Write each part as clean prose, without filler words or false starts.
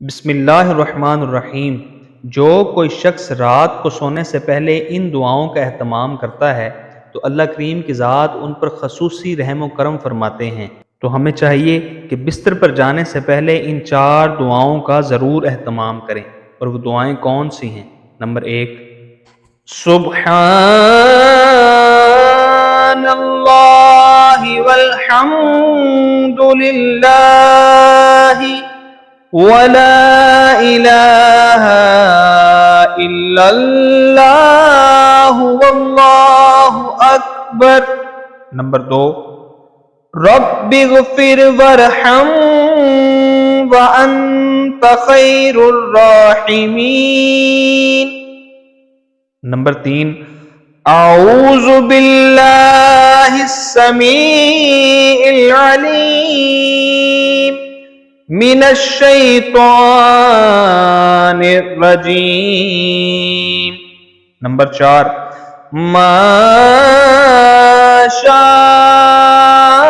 بسم اللہ الرحمن الرحیم۔ جو کوئی شخص رات کو سونے سے پہلے ان دعاؤں کا اہتمام کرتا ہے تو اللہ کریم کی ذات ان پر خصوصی رحم و کرم فرماتے ہیں۔ تو ہمیں چاہیے کہ بستر پر جانے سے پہلے ان 4 دعاؤں کا ضرور اہتمام کریں۔ اور وہ دعائیں کون سی ہیں؟ نمبر 1، سبحان اللہ والحمد للہ ولا الہ الا اللہ واللہ اکبر۔ نمبر 2، رب اغفر وارحم وانت خیر الراحمین۔ نمبر 3، اعوذ باللہ السمیع العلیم من الشیطان الرجیم۔ نمبر 4، ما شاء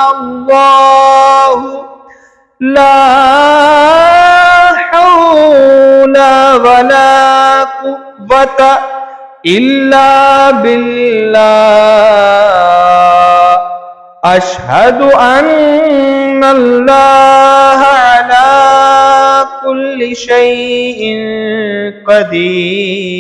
اللہ لا حول ولا قوة الا باللہ اشہد ان اللہ علی کل شیء قدیر۔